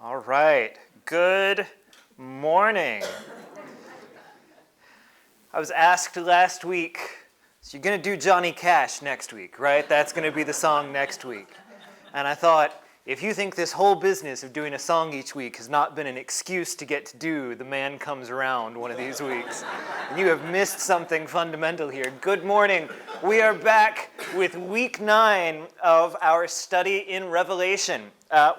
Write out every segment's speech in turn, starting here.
All right. Good morning. I was asked last week, so you're going to do Johnny Cash next week, right? That's going to be the song next week. And I thought, if you think this whole business of doing a song each week has not been an excuse to get to do The Man Comes Around one of these weeks, you have missed something fundamental here. Good morning. We are back with week 9 of our study in Revelation.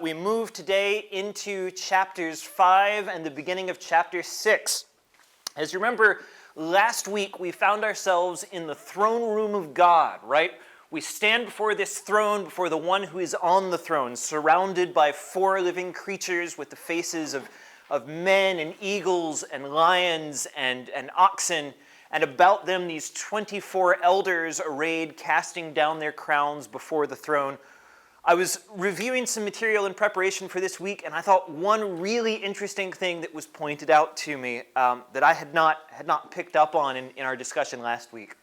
We move today into chapters 5 and the beginning of chapter 6. As you remember, last week we found ourselves in the throne room of God, right? We stand before this throne, before the one who is on the throne, surrounded by 4 living creatures with the faces of men and eagles and lions and oxen, and about them these 24 elders arrayed, casting down their crowns before the throne. I was reviewing some material in preparation for this week, and I thought one really interesting thing that was pointed out to me that I had not picked up on in our discussion last week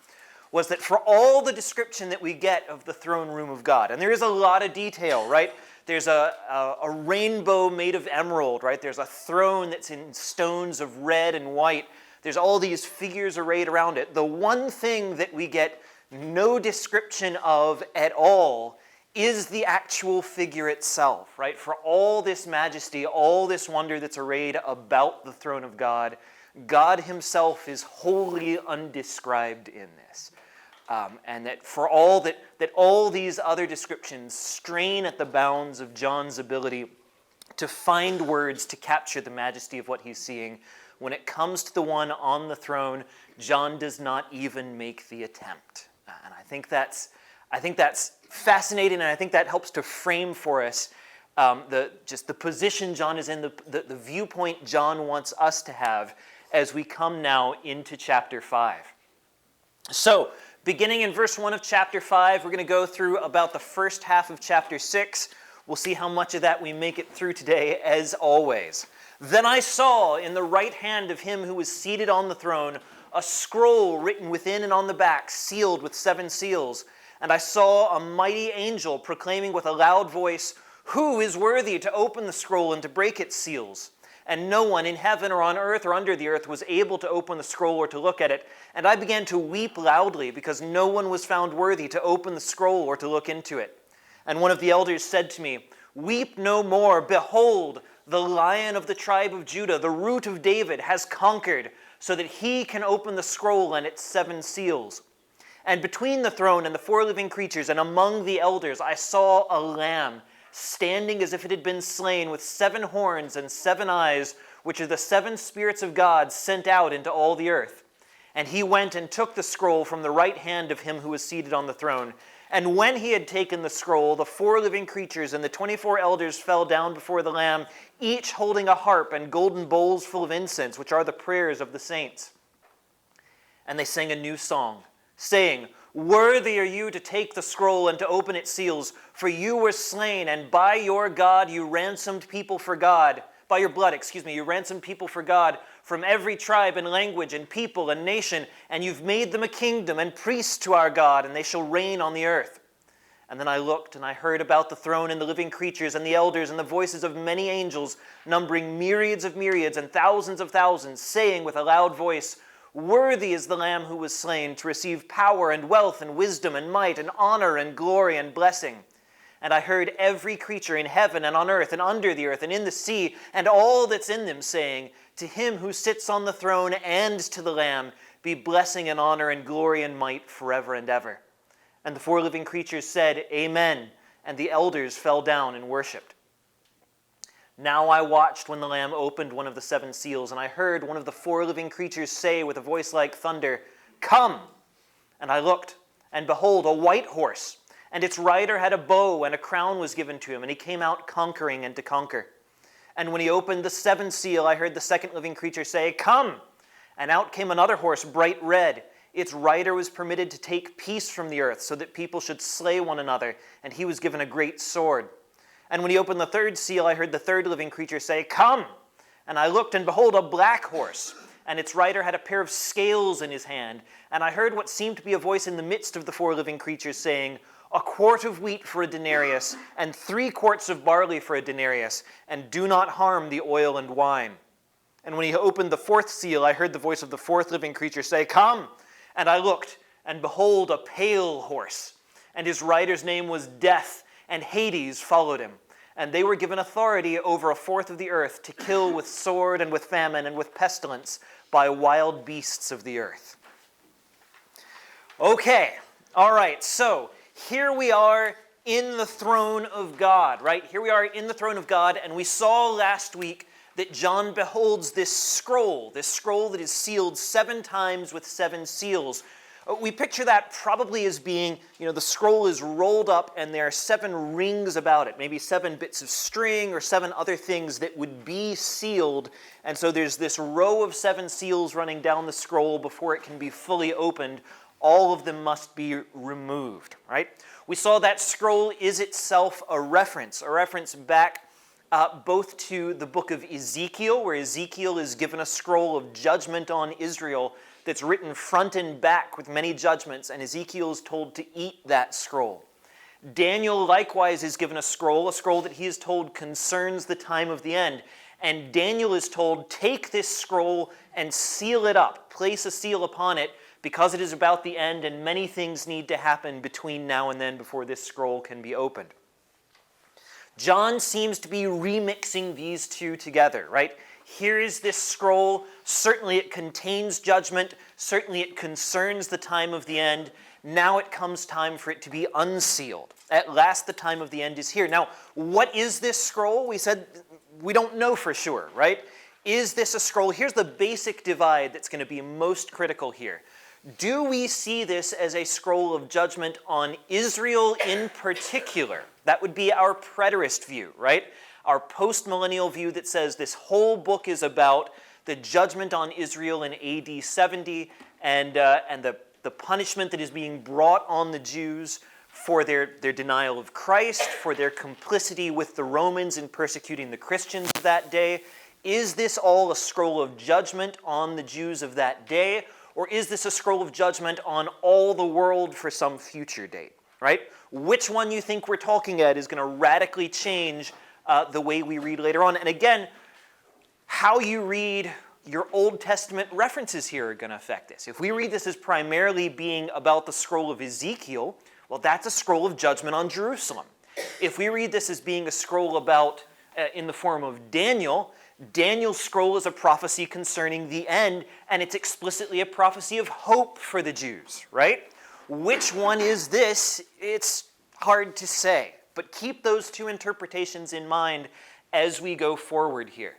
was that for all the description that we get of the throne room of God, and there is a lot of detail, right? There's a rainbow made of emerald, right? There's a throne that's in stones of red and white. There's all these figures arrayed around it. The one thing that we get no description of at all is the actual figure itself, right? For all this majesty, all this wonder that's arrayed about the throne of God, God himself is wholly undescribed in this. And that for all that all these other descriptions strain at the bounds of John's ability to find words to capture the majesty of what he's seeing, when it comes to the one on the throne, John does not even make the attempt. And I think that's fascinating, and I think that helps to frame for us the position John is in, the viewpoint John wants us to have as we come now into chapter 5. So, beginning in verse 1 of chapter 5, we're going to go through about the first half of chapter 6. We'll see how much of that we make it through today, as always. Then I saw in the right hand of him who was seated on the throne a scroll written within and on the back, sealed with 7 seals. And I saw a mighty angel proclaiming with a loud voice, "Who is worthy to open the scroll and to break its seals?" And no one in heaven or on earth or under the earth was able to open the scroll or to look at it. And I began to weep loudly because no one was found worthy to open the scroll or to look into it. And one of the elders said to me, "Weep no more. Behold, the Lion of the tribe of Judah, the Root of David, has conquered, so that he can open the scroll and its 7 seals." And between the throne and the 4 living creatures and among the elders I saw a lamb, standing as if it had been slain, with 7 horns and 7 eyes, which are the 7 spirits of God sent out into all the earth. And he went and took the scroll from the right hand of him who was seated on the throne. And when he had taken the scroll, the 4 living creatures and the 24 elders fell down before the Lamb, each holding a harp and golden bowls full of incense, which are the prayers of the saints. And they sang a new song, saying, "Worthy are you to take the scroll and to open its seals, for you were slain, and by your God you ransomed people for God. By your blood, you ransomed people for God from every tribe and language and people and nation, and you've made them a kingdom and priests to our God, and they shall reign on the earth." And then I looked, and I heard about the throne and the living creatures and the elders and the voices of many angels, numbering myriads of myriads and thousands of thousands, saying with a loud voice, "Worthy is the Lamb who was slain to receive power and wealth and wisdom and might and honor and glory and blessing." And I heard every creature in heaven and on earth and under the earth and in the sea and all that's in them saying, "To him who sits on the throne and to the Lamb be blessing and honor and glory and might forever and ever." And the 4 living creatures said, "Amen." And the elders fell down and worshipped. Now I watched when the Lamb opened one of the 7 seals, and I heard one of the 4 living creatures say with a voice like thunder, "Come!" And I looked, and behold, a white horse, and its rider had a bow, and a crown was given to him, and he came out conquering and to conquer. And when he opened the 7th seal, I heard the 2nd living creature say, "Come!" And out came another horse, bright red. Its rider was permitted to take peace from the earth, so that people should slay one another, and he was given a great sword. And when he opened the 3rd seal, I heard the 3rd living creature say, "Come!" And I looked, and behold, a black horse, and its rider had a pair of scales in his hand. And I heard what seemed to be a voice in the midst of the 4 living creatures saying, a quart of wheat for a denarius, and 3 quarts of barley for a denarius, and do not harm the oil and wine." And when he opened the 4th seal, I heard the voice of the 4th living creature say, "Come!" And I looked, and behold, a pale horse, and his rider's name was Death, and Hades followed him. And they were given authority over 1/4 of the earth to kill with sword and with famine and with pestilence by wild beasts of the earth. Okay, all right, so here we are in the throne of God, right? Here we are in the throne of God, and we saw last week that John beholds this scroll that is sealed 7 times with 7 seals. We picture that probably as being, the scroll is rolled up and there are 7 rings about it, maybe 7 bits of string or 7 other things that would be sealed. And so there's this row of 7 seals running down the scroll before it can be fully opened. All of them must be removed, right? We saw that scroll is itself a reference back both to the book of Ezekiel, where Ezekiel is given a scroll of judgment on Israel that's written front and back with many judgments, and Ezekiel is told to eat that scroll. Daniel likewise is given a scroll that he is told concerns the time of the end. And Daniel is told, take this scroll and seal it up, place a seal upon it, because it is about the end and many things need to happen between now and then before this scroll can be opened. John seems to be remixing these two together, right? Here is this scroll. Certainly it contains judgment. Certainly it concerns the time of the end. Now it comes time for it to be unsealed. At last the time of the end is here. Now, what is this scroll? We said we don't know for sure, right? Is this a scroll? Here's the basic divide that's going to be most critical here. Do we see this as a scroll of judgment on Israel in particular? That would be our preterist view, right? Our post-millennial view that says this whole book is about the judgment on Israel in AD 70 and the punishment that is being brought on the Jews for their denial of Christ, for their complicity with the Romans in persecuting the Christians of that day. Is this all a scroll of judgment on the Jews of that day? Or is this a scroll of judgment on all the world for some future date, right? Which one you think we're talking at is going to radically change the way we read later on. And again, how you read your Old Testament references here are going to affect this. If we read this as primarily being about the scroll of Ezekiel, well, that's a scroll of judgment on Jerusalem. If we read this as being a scroll about, in the form of Daniel, Daniel's scroll is a prophecy concerning the end, and it's explicitly a prophecy of hope for the Jews, right? Which one is this? It's hard to say, but keep those two interpretations in mind as we go forward here.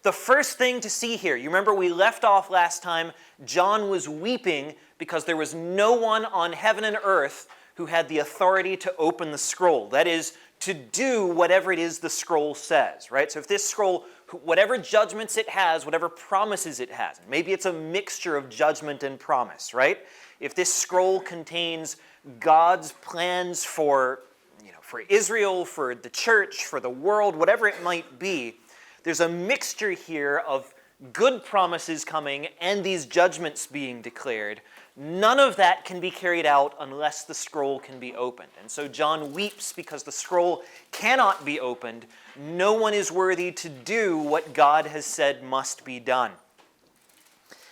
The first thing to see here, you remember we left off last time, John was weeping because there was no one on heaven and earth who had the authority to open the scroll. That is, to do whatever it is the scroll says, right? So if this scroll, whatever judgments it has, whatever promises it has, maybe it's a mixture of judgment and promise, right? If this scroll contains God's plans for Israel, for the church, for the world, whatever it might be, there's a mixture here of good promises coming and these judgments being declared. None of that can be carried out unless the scroll can be opened. And so John weeps because the scroll cannot be opened. No one is worthy to do what God has said must be done.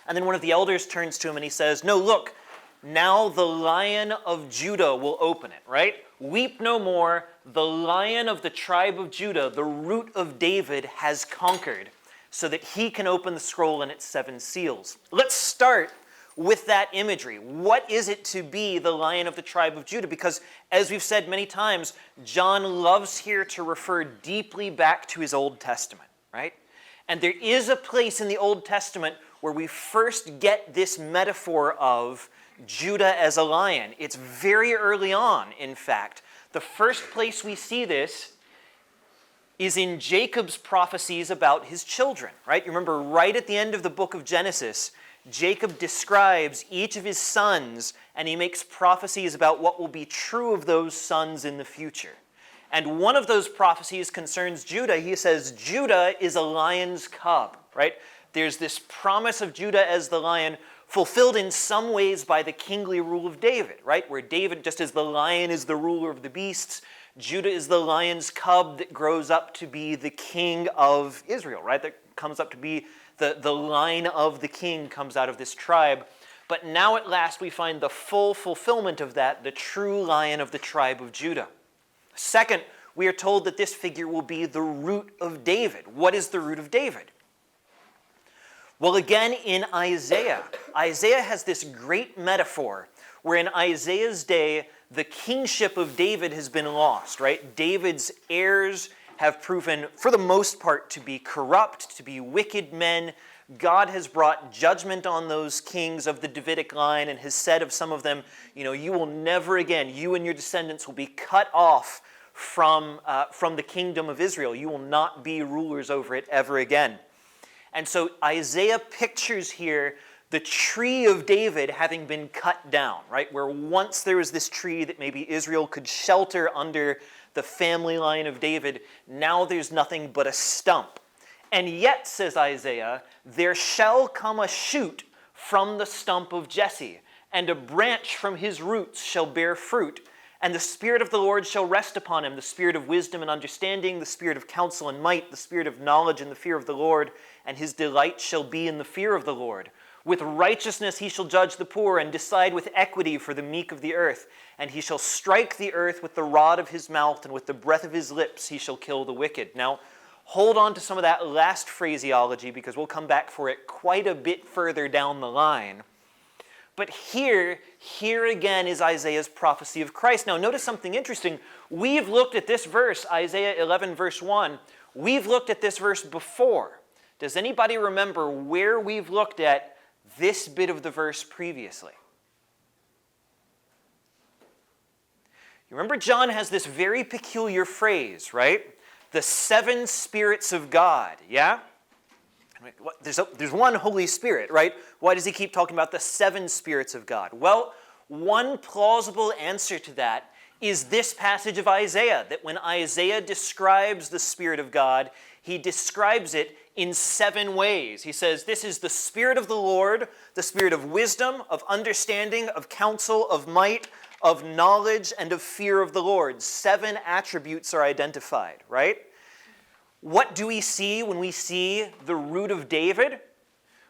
And then one of the elders turns to him and he says, no, look, now the Lion of Judah will open it, right? Weep no more. The Lion of the tribe of Judah, the root of David, has conquered so that he can open the scroll and its 7 seals. Let's start with that imagery. What is it to be the Lion of the tribe of Judah? Because as we've said many times, John loves here to refer deeply back to his Old Testament, right? And there is a place in the Old Testament where we first get this metaphor of Judah as a lion. It's very early on, in fact. The first place we see this is in Jacob's prophecies about his children, right? You remember right at the end of the book of Genesis, Jacob describes each of his sons, and he makes prophecies about what will be true of those sons in the future. And one of those prophecies concerns Judah. He says, Judah is a lion's cub, right? There's this promise of Judah as the lion fulfilled in some ways by the kingly rule of David, right? Where David, just as the lion is the ruler of the beasts, Judah is the lion's cub that grows up to be the king of Israel, right? That comes up to be the line of the king comes out of this tribe. But now at last we find the full fulfillment of that, the true lion of the tribe of Judah. Second, we are told that this figure will be the root of David. What is the root of David? Well, again, in Isaiah has this great metaphor where in Isaiah's day, the kingship of David has been lost, right? David's heirs have proven, for the most part, to be corrupt, to be wicked men. God has brought judgment on those kings of the Davidic line and has said of some of them, you will never again, you and your descendants will be cut off from the kingdom of Israel. You will not be rulers over it ever again. And so Isaiah pictures here the tree of David having been cut down, right? Where once there was this tree that maybe Israel could shelter under the family line of David, now there's nothing but a stump. And yet, says Isaiah, there shall come a shoot from the stump of Jesse, and a branch from his roots shall bear fruit. And the Spirit of the Lord shall rest upon him, the Spirit of wisdom and understanding, the Spirit of counsel and might, the Spirit of knowledge and the fear of the Lord, and his delight shall be in the fear of the Lord. With righteousness he shall judge the poor, and decide with equity for the meek of the earth. And he shall strike the earth with the rod of his mouth, and with the breath of his lips he shall kill the wicked. Now, hold on to some of that last phraseology, because we'll come back for it quite a bit further down the line. But here again is Isaiah's prophecy of Christ. Now, notice something interesting. We've looked at this verse, Isaiah 11, verse 1. We've looked at this verse before. Does anybody remember where we've looked at this bit of the verse previously? You remember John has this very peculiar phrase, right? The seven spirits of God, yeah? There's one Holy Spirit, right? Why does he keep talking about the seven spirits of God? Well, one plausible answer to that is this passage of Isaiah, that when Isaiah describes the Spirit of God, he describes it in 7 ways. He says, this is the Spirit of the Lord, the Spirit of wisdom, of understanding, of counsel, of might, of knowledge, and of fear of the Lord. 7 attributes are identified, right? What do we see when we see the root of David?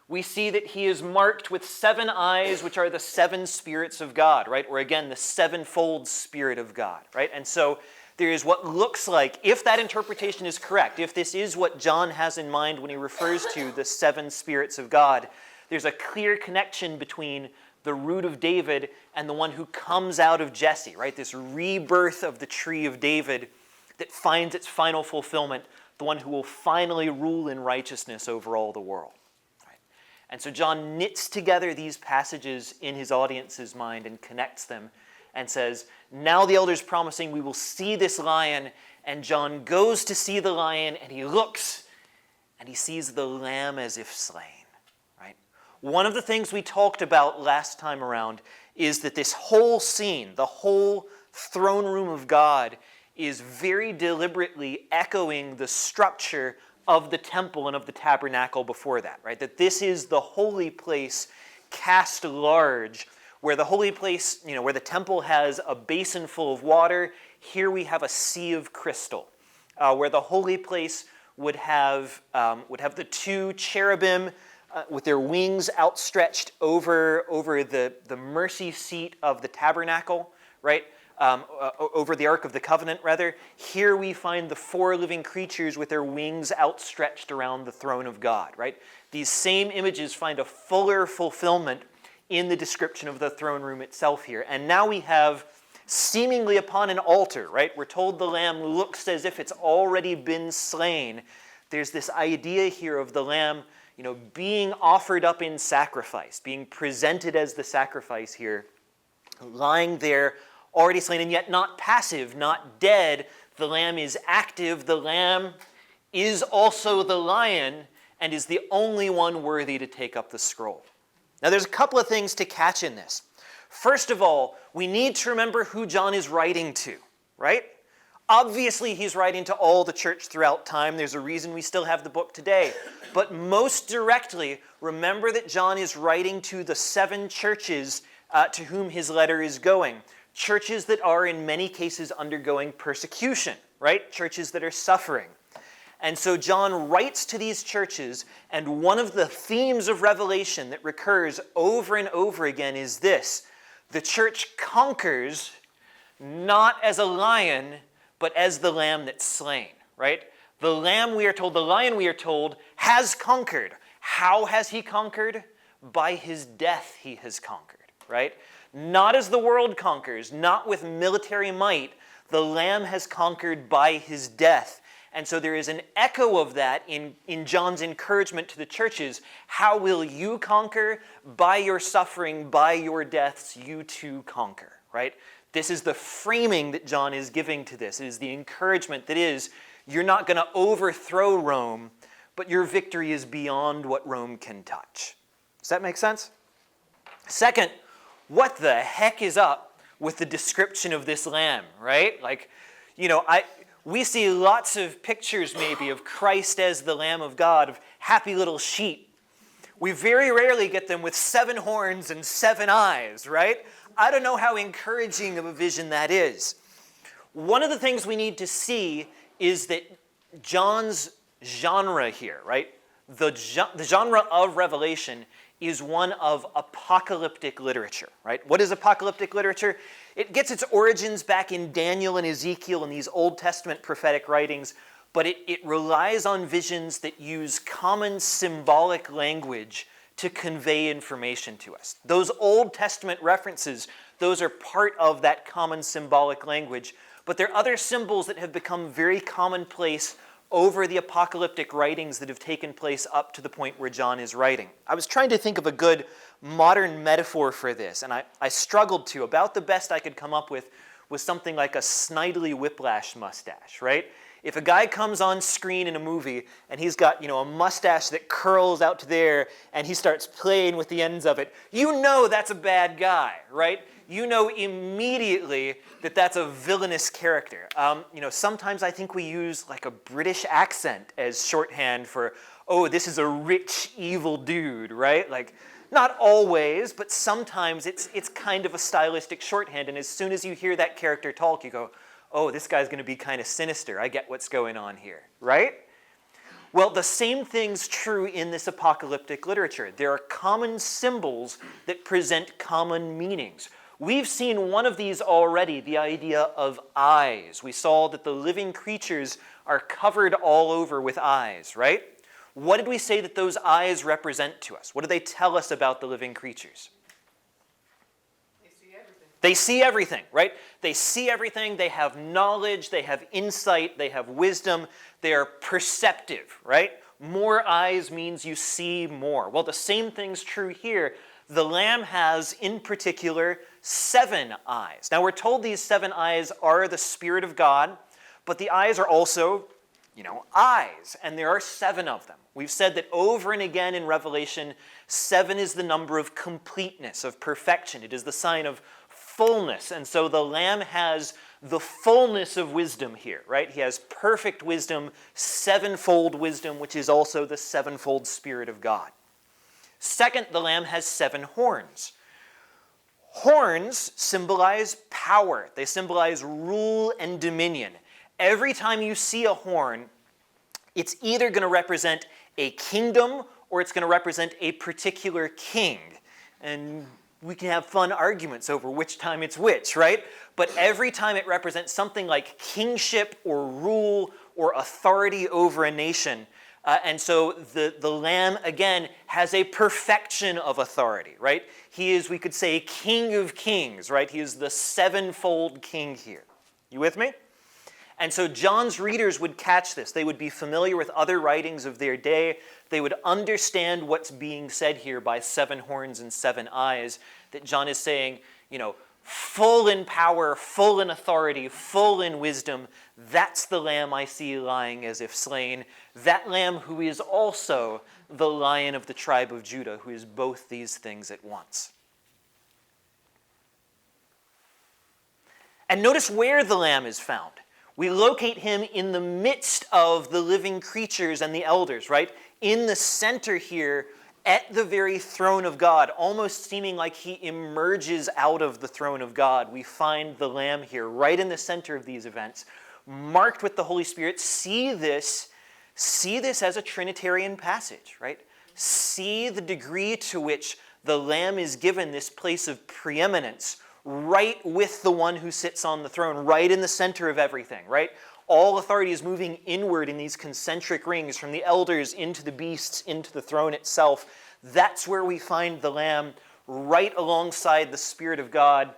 We see that he is marked with 7 eyes, which are the 7 spirits of God, right? Or again, the 7-fold Spirit of God, right? And so there is what looks like, if that interpretation is correct, if this is what John has in mind when he refers to the 7 spirits of God, there's a clear connection between the root of David and the one who comes out of Jesse, right? This rebirth of the tree of David that finds its final fulfillment, the one who will finally rule in righteousness over all the world. Right? And so John knits together these passages in his audience's mind and connects them and says, now the elder's promising we will see this lion, and John goes to see the lion, and he looks, and he sees the lamb as if slain. Right? One of the things we talked about last time around is that this whole scene, the whole throne room of God, is very deliberately echoing the structure of the temple and of the tabernacle before that, right? That this is the holy place cast large, where the holy place, where the temple has a basin full of water, here we have a sea of crystal. Where the holy place would have the 2 cherubim with their wings outstretched over the mercy seat of the tabernacle, right? Over the Ark of the Covenant, rather. Here we find the 4 living creatures with their wings outstretched around the throne of God, right? These same images find a fuller fulfillment in the description of the throne room itself here. And now we have, seemingly upon an altar, right? We're told the lamb looks as if it's already been slain. There's this idea here of the lamb, being offered up in sacrifice, being presented as the sacrifice here, lying there, already slain, and yet not passive, not dead. The lamb is active. The lamb is also the lion and is the only one worthy to take up the scroll. Now, there's a couple of things to catch in this. First of all, we need to remember who John is writing to, right? Obviously, he's writing to all the church throughout time. There's a reason we still have the book today. But most directly, remember that John is writing to the 7 churches to whom his letter is going. Churches that are, in many cases, undergoing persecution, right? Churches that are suffering. And so John writes to these churches, and one of the themes of Revelation that recurs over and over again is this: the church conquers not as a lion, but as the lamb that's slain, right? The lion we are told, has conquered. How has he conquered? By his death he has conquered, right? Not as the world conquers, not with military might. The lamb has conquered by his death. And so there is an echo of that in John's encouragement to the churches. How will you conquer? By your suffering, by your deaths, you too conquer, right? This is the framing that John is giving to this. It is the encouragement that is, you're not going to overthrow Rome, but your victory is beyond what Rome can touch. Does that make sense? Second, what the heck is up with the description of this lamb, right? Like, we see lots of pictures maybe of Christ as the Lamb of God, of happy little sheep. We very rarely get them with 7 horns and 7 eyes, right? I don't know how encouraging of a vision that is. One of the things we need to see is that John's genre here, right? The genre of Revelation is one of apocalyptic literature, right? What is apocalyptic literature? It gets its origins back in Daniel and Ezekiel and these Old Testament prophetic writings, but it relies on visions that use common symbolic language to convey information to us. Those Old Testament references, those are part of that common symbolic language, but there are other symbols that have become very commonplace over the apocalyptic writings that have taken place up to the point where John is writing. I was trying to think of a good modern metaphor for this, and I struggled to. About the best I could come up with was something like a Snidely Whiplash mustache, right? If a guy comes on screen in a movie and he's got, a mustache that curls out to there and he starts playing with the ends of it, you know that's a bad guy, right? You know immediately that that's a villainous character. Sometimes I think we use like a British accent as shorthand for, oh, this is a rich, evil dude, right? Like, not always, but sometimes it's kind of a stylistic shorthand, and as soon as you hear that character talk, you go, oh, this guy's going to be kind of sinister. I get what's going on here, right? Well, the same thing's true in this apocalyptic literature. There are common symbols that present common meanings. We've seen one of these already, the idea of eyes. We saw that the living creatures are covered all over with eyes, right? What did we say that those eyes represent to us? What do they tell us about the living creatures? They see everything, right? They see everything, they have knowledge, they have insight, they have wisdom, they are perceptive, right? More eyes means you see more. Well, the same thing's true here. The Lamb has, in particular, 7 eyes. Now, we're told these 7 eyes are the Spirit of God, but the eyes are also, eyes, and there are 7 of them. We've said that over and again in Revelation, 7 is the number of completeness, of perfection. It is the sign of fullness, and so the Lamb has the fullness of wisdom here, right? He has perfect wisdom, 7-fold wisdom, which is also the 7-fold Spirit of God. Second, the Lamb has 7 horns. Horns symbolize power. They symbolize rule and dominion. Every time you see a horn, it's either going to represent a kingdom or it's going to represent a particular king. And we can have fun arguments over which time it's which, right? But every time it represents something like kingship or rule or authority over a nation. And so the Lamb, again, has a perfection of authority, right? He is, we could say, King of Kings, right? He is the 7-fold king here. You with me? And so John's readers would catch this. They would be familiar with other writings of their day. They would understand what's being said here by 7 horns and 7 eyes, that John is saying, full in power, full in authority, full in wisdom. That's the Lamb I see lying as if slain. That Lamb who is also the Lion of the tribe of Judah, who is both these things at once. And notice where the Lamb is found. We locate him in the midst of the living creatures and the elders, right? In the center here, at the very throne of God, almost seeming like he emerges out of the throne of God. We find the Lamb here, right in the center of these events, marked with the Holy Spirit. See this as a Trinitarian passage, right? See the degree to which the Lamb is given this place of preeminence, right with the one who sits on the throne, right in the center of everything, right? All authority is moving inward in these concentric rings, from the elders into the beasts, into the throne itself. That's where we find the Lamb, right alongside the Spirit of God,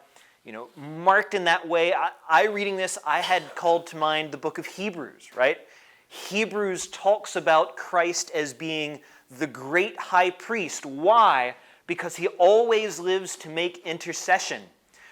marked in that way. I reading this, I had called to mind the book of Hebrews, right? Hebrews talks about Christ as being the great high priest. Why? Because he always lives to make intercession.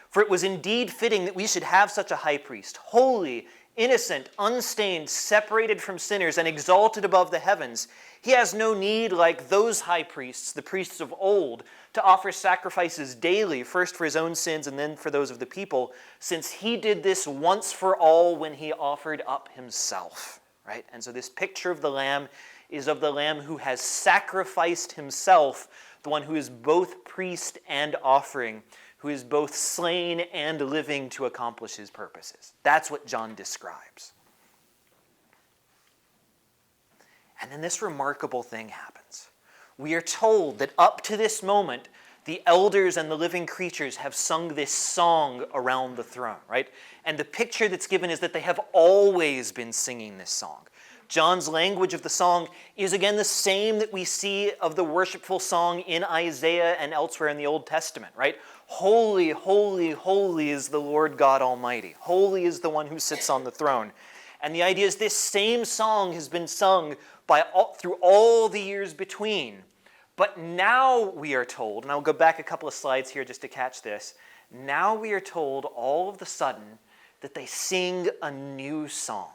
For it was indeed fitting that we should have such a high priest, holy, innocent, unstained, separated from sinners, and exalted above the heavens. He has no need, like those high priests, the priests of old, to offer sacrifices daily, first for his own sins and then for those of the people, since he did this once for all when he offered up himself. Right? And so this picture of the Lamb is of the Lamb who has sacrificed himself, the one who is both priest and offering, who is both slain and living to accomplish his purposes. That's what John describes. And then this remarkable thing happens. We are told that up to this moment, the elders and the living creatures have sung this song around the throne, right? And the picture that's given is that they have always been singing this song. John's language of the song is again the same that we see of the worshipful song in Isaiah and elsewhere in the Old Testament, right? Holy, holy, holy is the Lord God Almighty. Holy is the one who sits on the throne. And the idea is this same song has been sung through all the years between. But now we are told, and I'll go back a couple of slides here just to catch this. Now we are told all of a sudden that they sing a new song.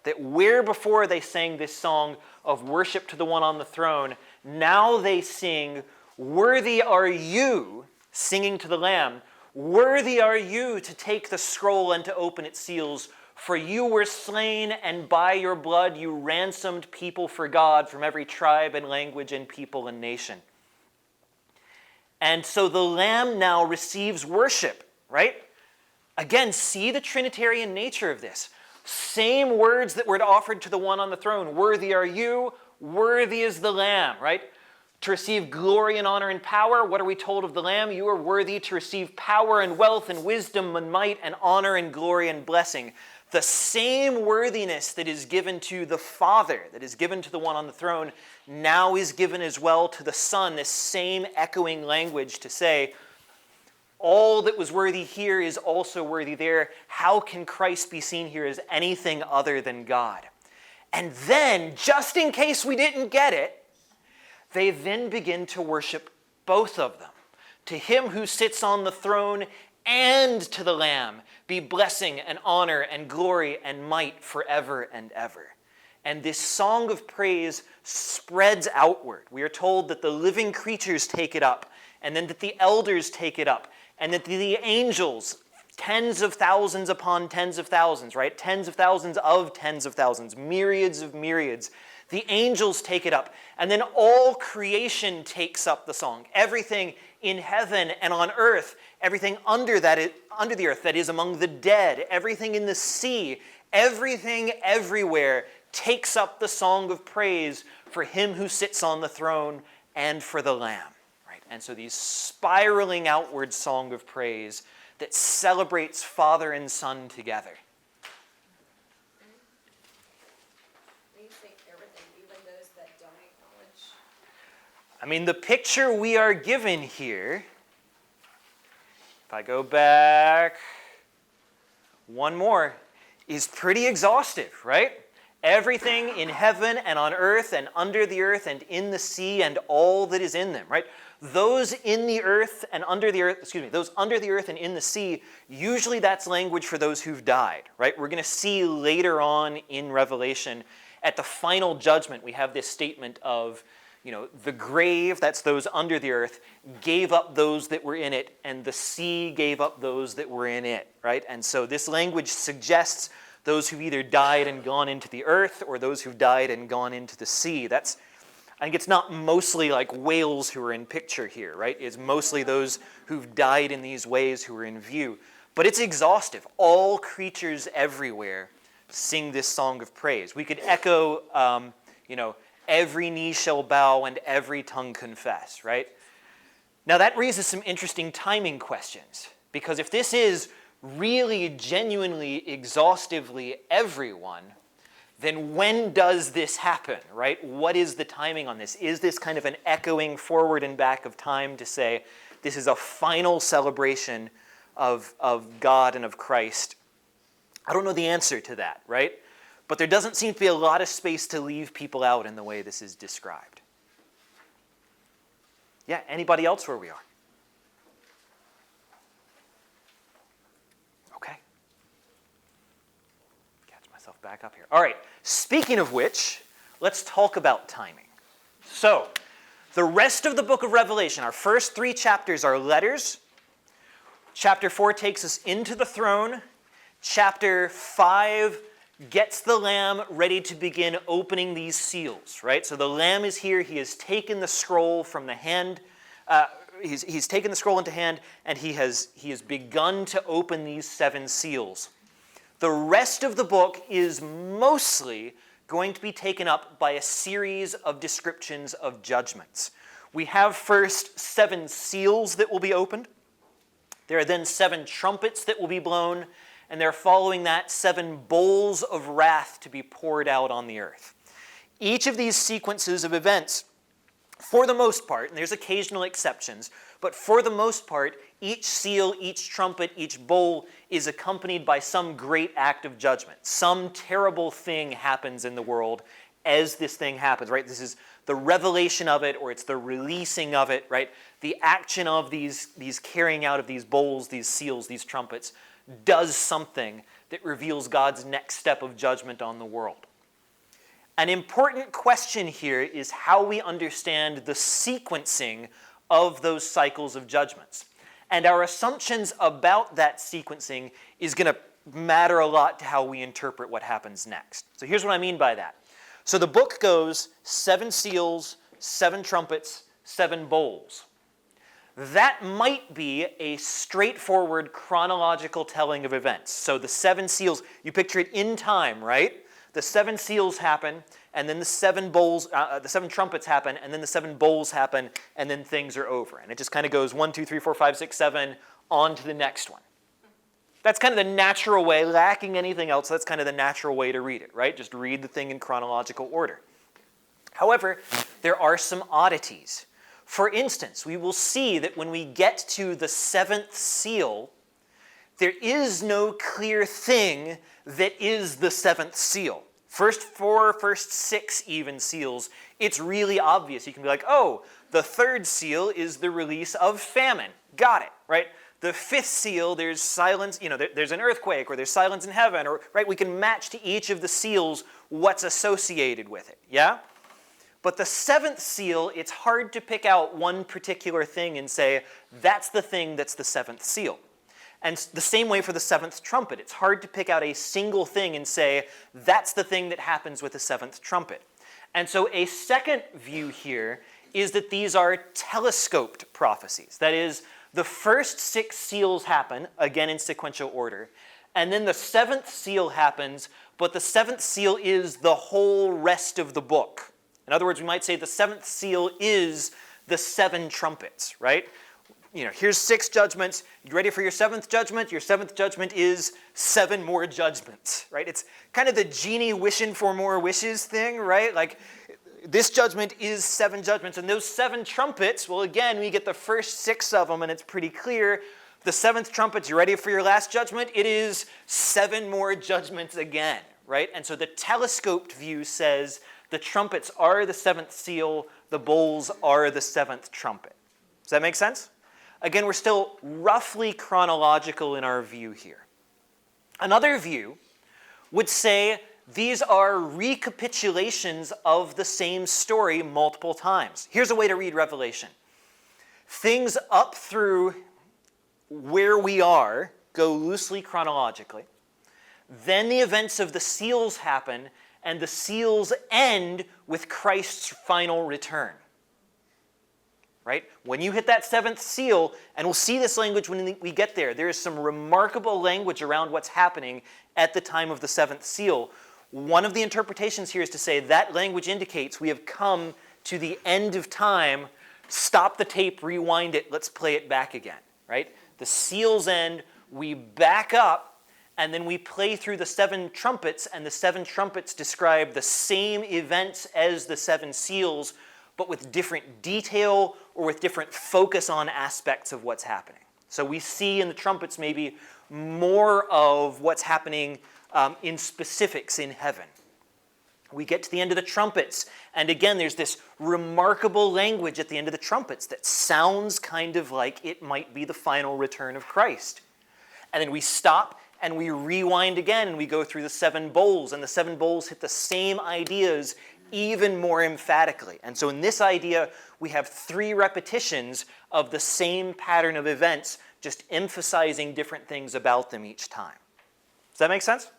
That where before they sang this song of worship to the one on the throne, now they sing, "Worthy are you," singing to the Lamb, "Worthy are you to take the scroll and to open its seals, for you were slain, and by your blood you ransomed people for God from every tribe and language and people and nation." And so the Lamb now receives worship, right? Again, see the Trinitarian nature of this. Same words that were offered to the one on the throne. Worthy are you, worthy is the Lamb, right? To receive glory and honor and power, what are we told of the Lamb? You are worthy to receive power and wealth and wisdom and might and honor and glory and blessing. The same worthiness that is given to the Father, that is given to the one on the throne, now is given as well to the Son, this same echoing language to say, all that was worthy here is also worthy there. How can Christ be seen here as anything other than God? And then, just in case we didn't get it, they then begin to worship both of them. To him who sits on the throne and to the Lamb be blessing and honor and glory and might forever and ever. And this song of praise spreads outward. We are told that the living creatures take it up, and then that the elders take it up, and that the angels, tens of thousands upon tens of thousands, right? Tens of thousands, myriads of myriads. The angels take it up, and then all creation takes up the song. Everything in heaven and on earth, everything under the earth that is among the dead, everything in the sea, everything everywhere takes up the song of praise for him who sits on the throne and for the Lamb. Right? And so these spiraling outward song of praise that celebrates Father and Son together. I mean, the picture we are given here, if I go back one more, is pretty exhaustive, right? Everything in heaven and on earth and under the earth and in the sea and all that is in them, right? Those in the earth and under the earth, those under the earth and in the sea, usually that's language for those who've died, right? We're going to see later on in Revelation, at the final judgment, we have this statement of, the grave, that's those under the earth, gave up those that were in it, and the sea gave up those that were in it, right? And so this language suggests those who've either died and gone into the earth or those who've died and gone into the sea. I think it's not mostly like whales who are in picture here, right? It's mostly those who've died in these ways who are in view. But it's exhaustive. All creatures everywhere sing this song of praise. We could echo, every knee shall bow and every tongue confess, right? Now that raises some interesting timing questions, because if this is really, genuinely, exhaustively everyone, then when does this happen, right? What is the timing on this? Is this kind of an echoing forward and back of time to say this is a final celebration of God and of Christ? I don't know the answer to that, right? But there doesn't seem to be a lot of space to leave people out in the way this is described. Yeah, anybody else where we are? Okay. Catch myself back up here. All right, speaking of which, let's talk about timing. So, the rest of the book of Revelation, our first 3 chapters are letters. Chapter 4 takes us into the throne. Chapter 5 gets the Lamb ready to begin opening these seals, right? So the Lamb is here. He has taken the scroll from the hand. He's taken the scroll into hand, and he has begun to open these 7 seals. The rest of the book is mostly going to be taken up by a series of descriptions of judgments. We have first 7 seals that will be opened. There are then 7 trumpets that will be blown, and there following that 7 bowls of wrath to be poured out on the earth. Each of these sequences of events, for the most part, and there's occasional exceptions, but for the most part, each seal, each trumpet, each bowl is accompanied by some great act of judgment. Some terrible thing happens in the world as this thing happens, right? This is the revelation of it, or it's the releasing of it, right? The action of these carrying out of these bowls, these seals, these trumpets, does something that reveals God's next step of judgment on the world. An important question here is how we understand the sequencing of those cycles of judgments. And our assumptions about that sequencing is going to matter a lot to how we interpret what happens next. So here's what I mean by that. So the book goes 7 seals, 7 trumpets, 7 bowls. That might be a straightforward chronological telling of events. So the 7 seals, you picture it in time, right? The 7 seals happen, and then the 7 trumpets happen, and then the 7 bowls happen, and then things are over. And it just kind of goes 1, 2, 3, 4, 5, 6, 7, on to the next one. That's kind of the natural way, lacking anything else, that's kind of the natural way to read it, right? Just read the thing in chronological order. However, there are some oddities. For instance, we will see that when we get to the 7th seal, there is no clear thing that is the 7th seal. First 4, first 6 even seals, it's really obvious. You can be like, oh, the 3rd seal is the release of famine. Got it, right? The 5th seal, there's silence, there's an earthquake, or there's silence in heaven, or, right? We can match to each of the seals what's associated with it, yeah? But the 7th seal, it's hard to pick out one particular thing and say, that's the thing that's the 7th seal. And the same way for the 7th trumpet. It's hard to pick out a single thing and say, that's the thing that happens with the 7th trumpet. And so a second view here is that these are telescoped prophecies. That is, the first 6 seals happen, again in sequential order, and then the 7th seal happens, but the 7th seal is the whole rest of the book. In other words, we might say the 7th seal is the 7 trumpets, right? Here's 6 judgments. You ready for your 7th judgment? Your 7th judgment is 7 more judgments, right? It's kind of the genie wishing for more wishes thing, right? Like, this judgment is 7 judgments. And those 7 trumpets, well, again, we get the first 6 of them, and it's pretty clear. The 7th trumpet, you ready for your last judgment? It is 7 more judgments again, right? And so the telescoped view says the trumpets are the 7th seal, the bowls are the 7th trumpet. Does that make sense? Again, we're still roughly chronological in our view here. Another view would say these are recapitulations of the same story multiple times. Here's a way to read Revelation. Things up through where we are go loosely chronologically. Then the events of the seals happen, and the seals end with Christ's final return. Right? When you hit that seventh seal, and we'll see this language when we get there, there is some remarkable language around what's happening at the time of the seventh seal. One of the interpretations here is to say that language indicates we have come to the end of time. Stop the tape, rewind it, let's play it back again. Right? The seals end, we back up, and then we play through the seven trumpets, and the seven trumpets describe the same events as the seven seals, but with different detail or with different focus on aspects of what's happening. So we see in the trumpets maybe more of what's happening in specifics in heaven. We get to the end of the trumpets, and again, there's this remarkable language at the end of the trumpets that sounds kind of like it might be the final return of Christ. And then we stop and we rewind again, and we go through the seven bowls, and the seven bowls hit the same ideas even more emphatically. And so in this idea, we have 3 repetitions of the same pattern of events, just emphasizing different things about them each time. Does that make sense?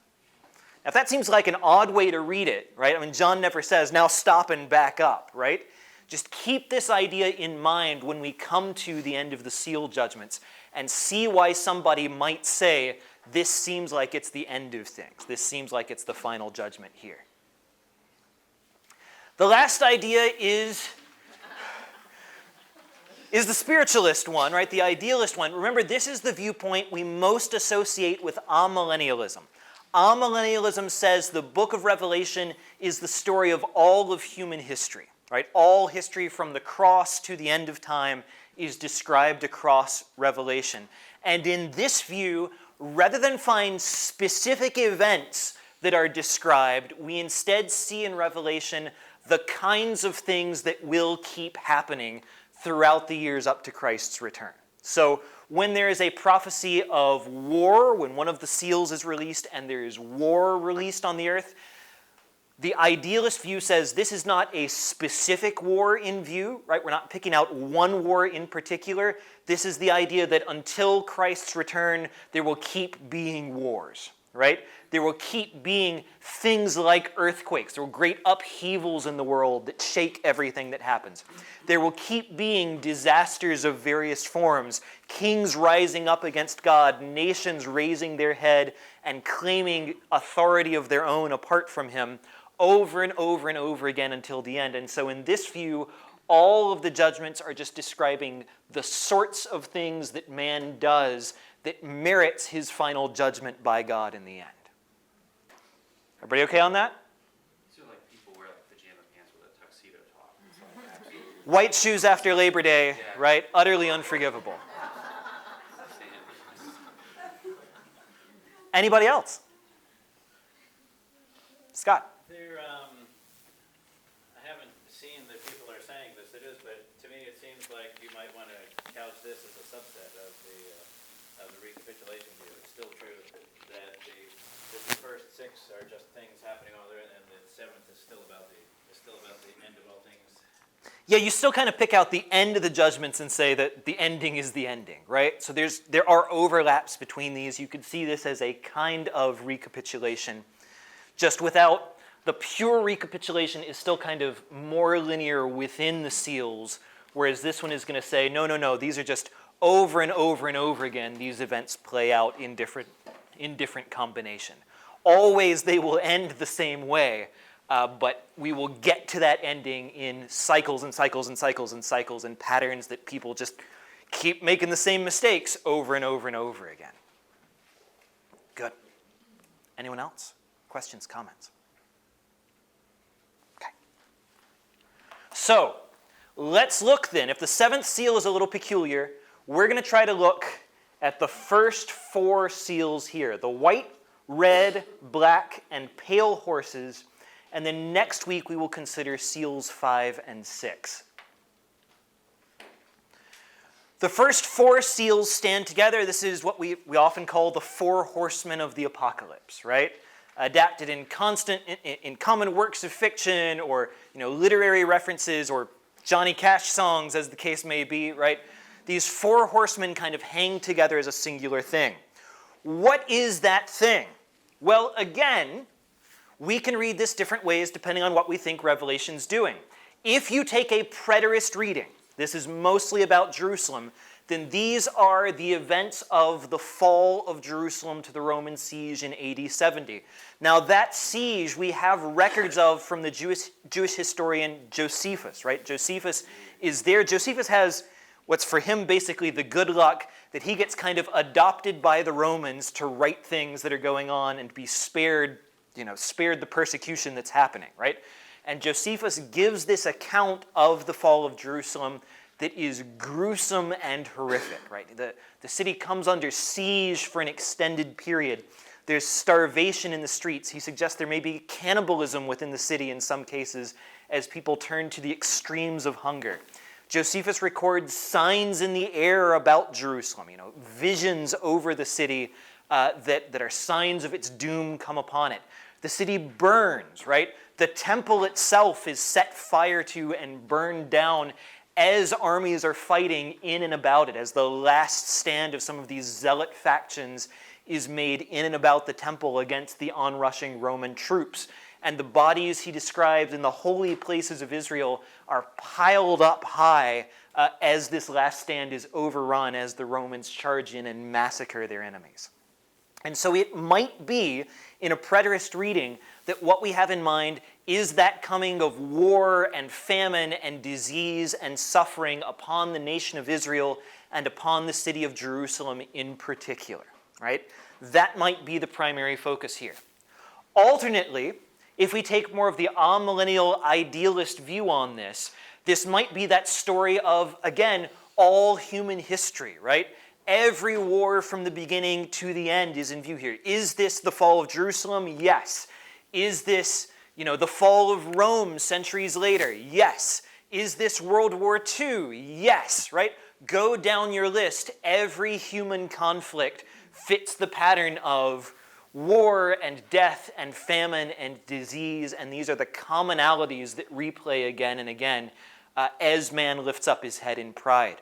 Now, if that seems like an odd way to read it, right? I mean, John never says, now stop and back up, right? Just keep this idea in mind when we come to the end of the seal judgments and see why somebody might say, this seems like it's the end of things. This seems like it's the final judgment here. The last idea is the spiritualist one, right? The idealist one. Remember, this is the viewpoint we most associate with amillennialism. Amillennialism says the book of Revelation is the story of all of human history, right? All history from the cross to the end of time is described across Revelation. And in this view, rather than find specific events that are described, we instead see in Revelation the kinds of things that will keep happening throughout the years up to Christ's return. So when there is a prophecy of war, when one of the seals is released and there is war released on the earth, the idealist view says this is not a specific war in view, right? We're not picking out one war in particular. This is the idea that until Christ's return, there will keep being wars, right? There will keep being things like earthquakes. There will be great upheavals in the world that shake everything that happens. There will keep being disasters of various forms, kings rising up against God, nations raising their head and claiming authority of their own apart from him over and over and over again until the end. And so in this view, all of the judgments are just describing the sorts of things that man does that merits his final judgment by God in the end. Everybody okay on that? It's like people wear like pajama pants with a tuxedo top. It's like White shoes after Labor Day, right? Utterly unforgivable. Anybody else? Scott. I haven't seen that people are saying this. It is, but to me it seems like you might want to couch this as a subset of the recapitulation view. It's still true that the first 6 are just things happening on there, and the 7th is still about the end of all things. Yeah, you still kind of pick out the end of the judgments and say that the ending is the ending, right? So there are overlaps between these. You could see this as a kind of recapitulation, just without the pure recapitulation is still kind of more linear within the seals, whereas this one is going to say, no, these are just over and over and over again, these events play out in different combination. Always they will end the same way, but we will get to that ending in cycles and cycles and cycles and cycles and patterns that people just keep making the same mistakes over and over and over again. Good. Anyone else? Questions, comments? Okay. So, let's look then. If the 7th seal is a little peculiar, we're going to try to look at the first 4 seals here. The white, red, black, and pale horses. And then next week we will consider seals 5 and 6. The first 4 seals stand together. This is what we often call the 4 horsemen of the apocalypse, right? Adapted in common works of fiction or literary references or Johnny Cash songs, as the case may be, right? These 4 horsemen kind of hang together as a singular thing. What is that thing? Well, again, we can read this different ways depending on what we think Revelation's doing. If you take a preterist reading, this is mostly about Jerusalem, then these are the events of the fall of Jerusalem to the Roman siege in AD 70. Now that siege we have records of from the Jewish historian Josephus, right? Josephus is there. Josephus has what's for him basically the good luck that he gets kind of adopted by the Romans to write things that are going on and be spared the persecution that's happening, right? And Josephus gives this account of the fall of Jerusalem that is gruesome and horrific, right? The city comes under siege for an extended period. There's starvation in the streets. He suggests there may be cannibalism within the city in some cases as people turn to the extremes of hunger. Josephus records signs in the air about Jerusalem, visions over the city that are signs of its doom come upon it. The city burns, right? The temple itself is set fire to and burned down as armies are fighting in and about it, as the last stand of some of these zealot factions is made in and about the temple against the onrushing Roman troops. And the bodies he describes in the holy places of Israel are piled up high as this last stand is overrun, as the Romans charge in and massacre their enemies. And so it might be, in a preterist reading, that what we have in mind is that coming of war and famine and disease and suffering upon the nation of Israel and upon the city of Jerusalem in particular, right? That might be the primary focus here. Alternately, if we take more of the amillennial idealist view on this, this might be that story of, again, all human history, right? Every war from the beginning to the end is in view here. Is this the fall of Jerusalem? Yes. Is this, the fall of Rome centuries later? Yes. Is this World War II? Yes, right? Go down your list. Every human conflict fits the pattern of war and death and famine and disease, and these are the commonalities that replay again and again as man lifts up his head in pride.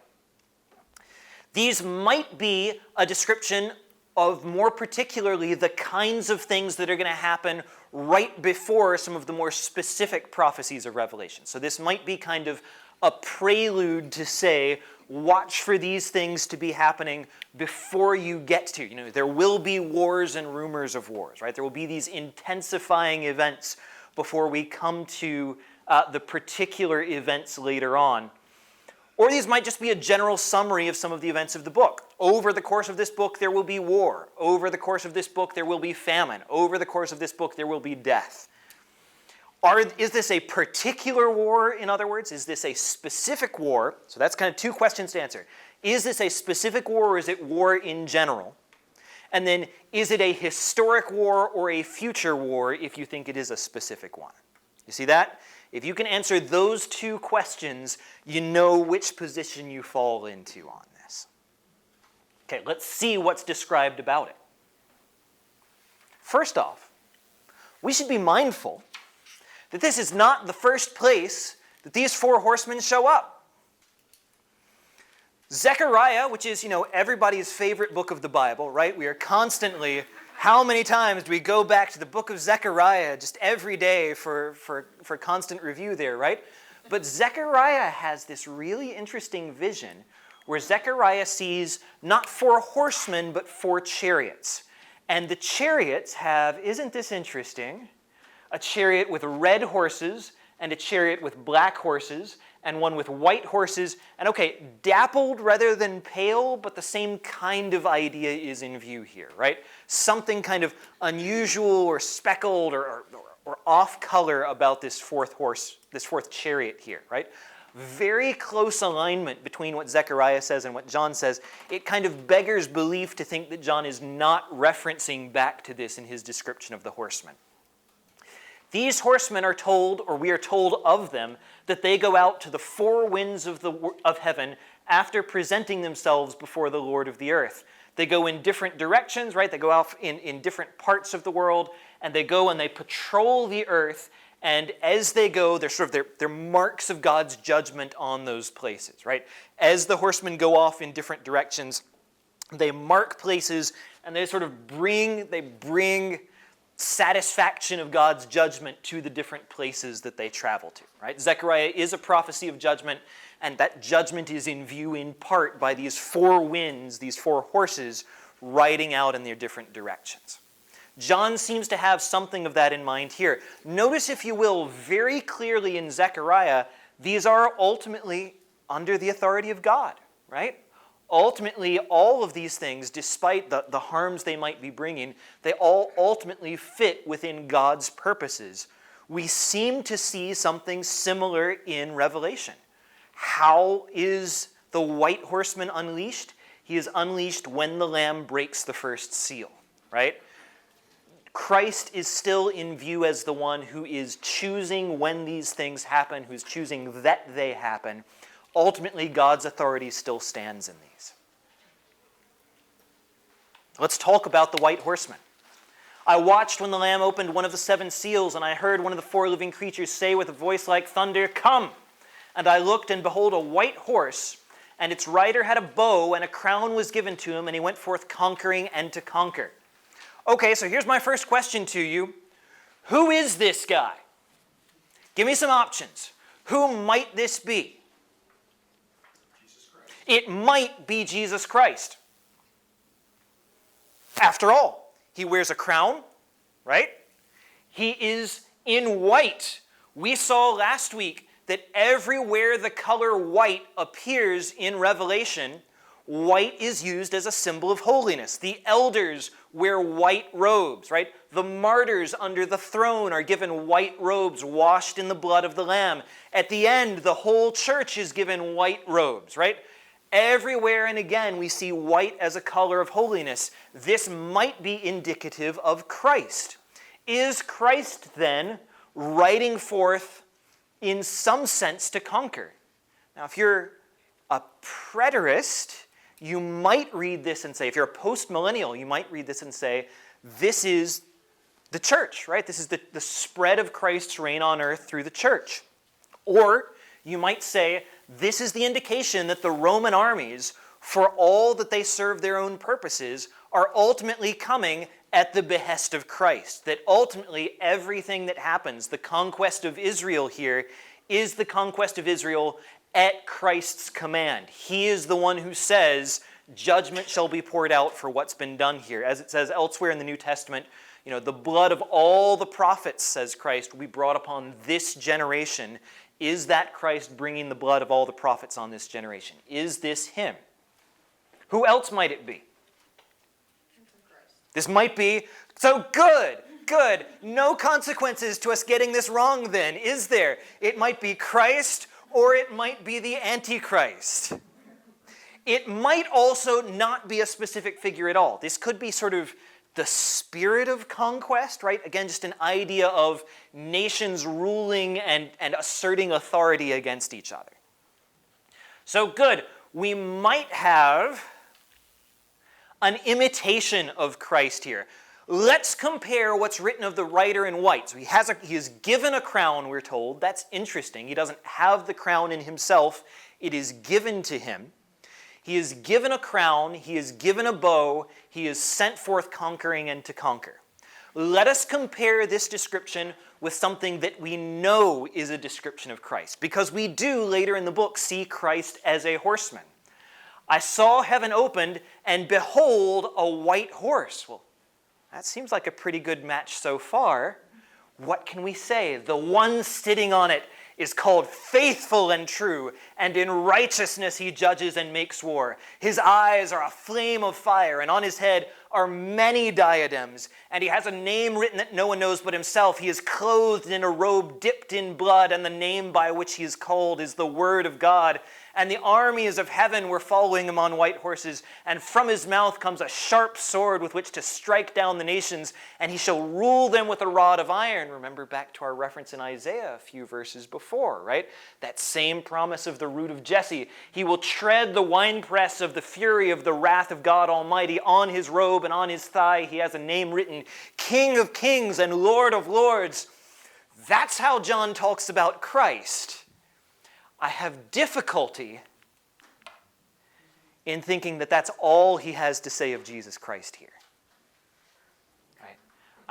These might be a description of more particularly the kinds of things that are going to happen right before some of the more specific prophecies of Revelation. So this might be kind of a prelude to say, watch for these things to be happening before you get to. There will be wars and rumors of wars, right? There will be these intensifying events before we come to the particular events later on. Or these might just be a general summary of some of the events of the book. Over the course of this book, there will be war. Over the course of this book, there will be famine. Over the course of this book, there will be death. Is this a particular war, in other words? Is this a specific war? So that's kind of two questions to answer. Is this a specific war, or is it war in general? And then, is it a historic war or a future war if you think it is a specific one? You see that? If you can answer those two questions, you know which position you fall into on this. Okay, let's see what's described about it. First off, we should be mindful that this is not the first place that these four horsemen show up. Zechariah, which is, everybody's favorite book of the Bible, right? We are constantly, how many times do we go back to the book of Zechariah just every day for constant review there, right? But Zechariah has this really interesting vision where Zechariah sees not four horsemen, but four chariots. And the chariots have, isn't this interesting, a chariot with red horses and a chariot with black horses and one with white horses. And okay, dappled rather than pale, but the same kind of idea is in view here, right? Something kind of unusual or speckled or off color about this fourth chariot here, right? Very close alignment between what Zechariah says and what John says. It kind of beggars belief to think that John is not referencing back to this in his description of the horsemen. These horsemen are told, or we are told of them, that they go out to the four winds of heaven after presenting themselves before the Lord of the earth. They go in different directions, right? They go out in different parts of the world, and they go and they patrol the earth, and as they go, they're marks of God's judgment on those places, right? As the horsemen go off in different directions, they mark places, and they bring satisfaction of God's judgment to the different places that they travel to, right? Zechariah is a prophecy of judgment, and that judgment is in view in part by these four winds, these four horses, riding out in their different directions. John seems to have something of that in mind here. Notice, if you will, very clearly in Zechariah, these are ultimately under the authority of God, right? Ultimately, all of these things, despite the harms they might be bringing, they all ultimately fit within God's purposes. We seem to see something similar in Revelation. How is the white horseman unleashed? He is unleashed when the Lamb breaks the first seal, right? Christ is still in view as the one who is choosing when these things happen, who's choosing that they happen. Ultimately, God's authority still stands in these. Let's talk about the white horseman. I watched when the Lamb opened one of the seven seals, and I heard one of the four living creatures say with a voice like thunder, "Come!" And I looked, and behold, a white horse, and its rider had a bow, and a crown was given to him, and he went forth conquering and to conquer. Okay, so here's my first question to you. Who is this guy? Give me some options. Who might this be? Jesus Christ. It might be Jesus Christ. After all, he wears a crown, right? He is in white. We saw last week that everywhere the color white appears in Revelation, white is used as a symbol of holiness. The elders wear white robes, right? The martyrs under the throne are given white robes washed in the blood of the Lamb. At the end, the whole church is given white robes, right? Everywhere and again, we see white as a color of holiness. This might be indicative of Christ. Is Christ then riding forth in some sense to conquer? Now, if you're a preterist, you might read this and say, if you're a post-millennial, you might read this and say, this is the church, right? This is the spread of Christ's reign on earth through the church. Or you might say, this is the indication that the Roman armies, for all that they serve their own purposes, are ultimately coming at the behest of Christ. That ultimately everything that happens, the conquest of Israel here, is the conquest of Israel at Christ's command. He is the one who says, judgment shall be poured out for what's been done here. As it says elsewhere in the New Testament, the blood of all the prophets, says Christ, will be brought upon this generation. Is that Christ bringing the blood of all the prophets on this generation? Is this him? Who else might it be? This might be, so good. No consequences to us getting this wrong then, is there? It might be Christ, or it might be the Antichrist. It might also not be a specific figure at all. This could be sort of the spirit of conquest, right? Again, just an idea of nations ruling and asserting authority against each other. So good, we might have an imitation of Christ here. Let's compare what's written of the rider in white. So he is given a crown, we're told. That's interesting. He doesn't have the crown in himself. It is given to him. He is given a crown, he is given a bow, he is sent forth conquering and to conquer. Let us compare this description with something that we know is a description of Christ, because we do later in the book see Christ as a horseman. I saw heaven opened, and behold, a white horse. Well, that seems like a pretty good match so far. What can we say? The one sitting on it is called faithful and true, and in righteousness he judges and makes war. His eyes are a flame of fire, and on his head are many diadems, and he has a name written that no one knows but himself. He is clothed in a robe dipped in blood, and the name by which he is called is the Word of God. And the armies of heaven were following him on white horses, and from his mouth comes a sharp sword with which to strike down the nations, and he shall rule them with a rod of iron. Remember back to our reference in Isaiah a few verses before, right? That same promise of the root of Jesse. He will tread the winepress of the fury of the wrath of God Almighty. On his robe and on his thigh he has a name written, King of Kings and Lord of Lords. That's how John talks about Christ. I have difficulty in thinking that that's all he has to say of Jesus Christ here. Right?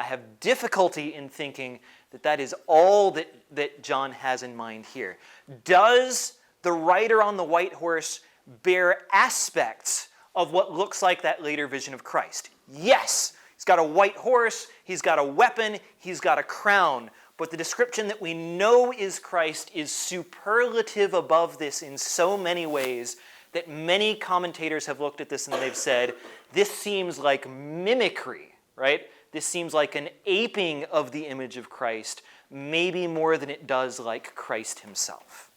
I have difficulty in thinking that that is all that John has in mind here. Does the rider on the white horse bear aspects of what looks like that later vision of Christ? Yes. He's got a white horse, he's got a weapon, he's got a crown. But the description that we know is Christ is superlative above this in so many ways that many commentators have looked at this and they've said, this seems like mimicry, right? This seems like an aping of the image of Christ, maybe more than it does like Christ himself.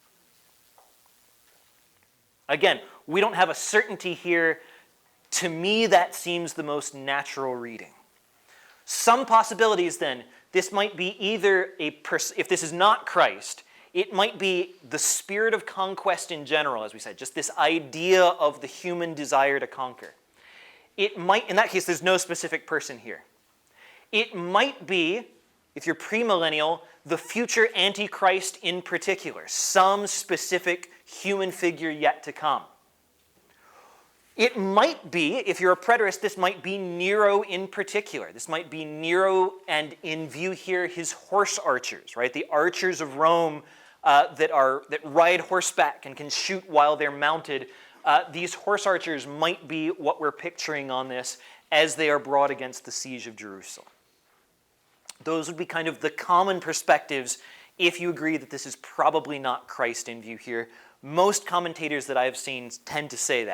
Again, we don't have a certainty here. To me, that seems the most natural reading. Some possibilities then, this might be either if this is not Christ, it might be the spirit of conquest in general, as we said, just this idea of the human desire to conquer. It might, in that case, there's no specific person here. It might be, if you're premillennial, the future Antichrist in particular, some specific human figure yet to come. It might be, if you're a preterist, this might be Nero in particular. This might be Nero, and in view here, his horse archers, right? The archers of Rome that ride horseback and can shoot while they're mounted. These horse archers might be what we're picturing on this as they are brought against the siege of Jerusalem. Those would be kind of the common perspectives if you agree that this is probably not Christ in view here. Most commentators that I've seen tend to say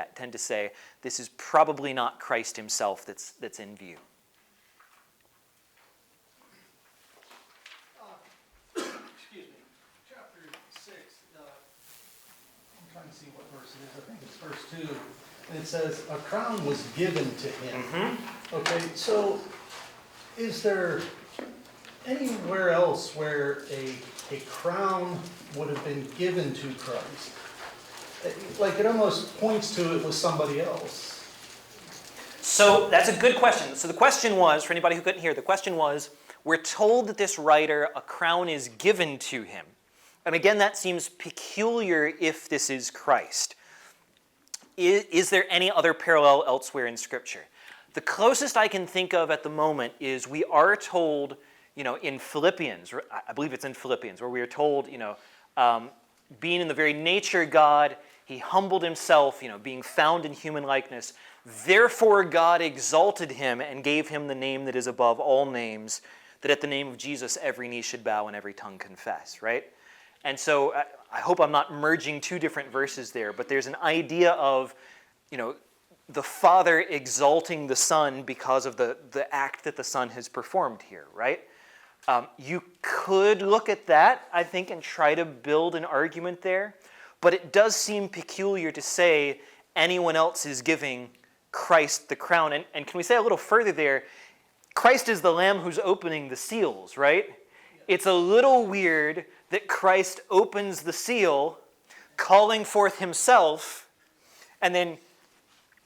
this is probably not Christ himself that's in view. Excuse me, chapter 6, I'm trying to see what verse it is. I think it's verse 2. And it says, a crown was given to him. Mm-hmm. Okay, so is there anywhere else where a crown would have been given to Christ? Like, it almost points to it was somebody else. So that's a good question. So the question was, for anybody who couldn't hear, the question was, we're told that this writer, a crown is given to him. And again, that seems peculiar if this is Christ. Is there any other parallel elsewhere in Scripture? The closest I can think of at the moment is we are told, in Philippians, I believe it's in Philippians, where we are told, being in the very nature of God, he humbled himself, being found in human likeness. Therefore God exalted him and gave him the name that is above all names, that at the name of Jesus every knee should bow and every tongue confess, right? And so I hope I'm not merging two different verses there, but there's an idea of, the Father exalting the Son because of the act that the Son has performed here, right? You could look at that, I think, and try to build an argument there, but it does seem peculiar to say anyone else is giving Christ the crown. And can we say a little further there? Christ is the Lamb who's opening the seals, right? It's a little weird that Christ opens the seal, calling forth himself, and then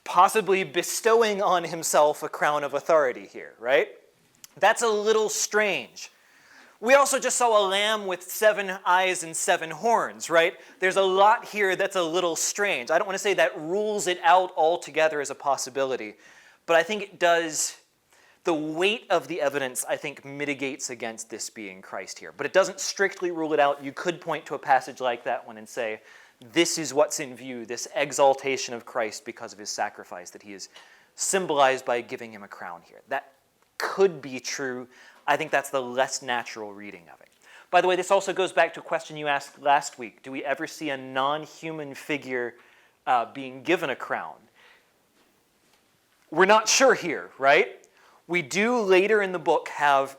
possibly bestowing on himself a crown of authority here, right? That's a little strange. We also just saw a lamb with 7 eyes and 7 horns, right? There's a lot here that's a little strange. I don't want to say that rules it out altogether as a possibility, but I think it does, the weight of the evidence, I think, mitigates against this being Christ here. But it doesn't strictly rule it out. You could point to a passage like that one and say, this is what's in view, this exaltation of Christ because of his sacrifice, that he is symbolized by giving him a crown here. That could be true. I think that's the less natural reading of it. By the way, this also goes back to a question you asked last week. Do we ever see a non-human figure being given a crown? We're not sure here, right? We do later in the book have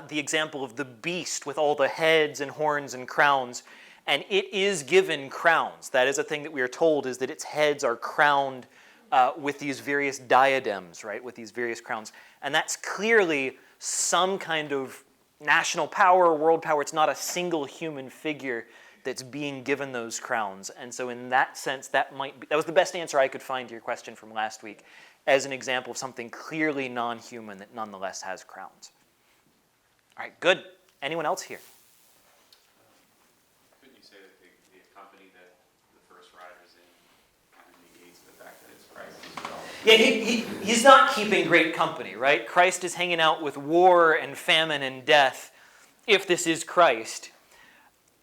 the example of the beast with all the heads and horns and crowns, and it is given crowns. That is a thing that we are told, is that its heads are crowned with these various diadems, right, with these various crowns. And that's clearly some kind of national power, world power. It's not a single human figure that's being given those crowns. And so in that sense, that was the best answer I could find to your question from last week, as an example of something clearly non-human that nonetheless has crowns. All right, good. Anyone else here? Couldn't you say that the company that the first rider's in kind of negates the fact that it's Christ as well? Yeah, he's not keeping great company, right? Christ is hanging out with war and famine and death, if this is Christ.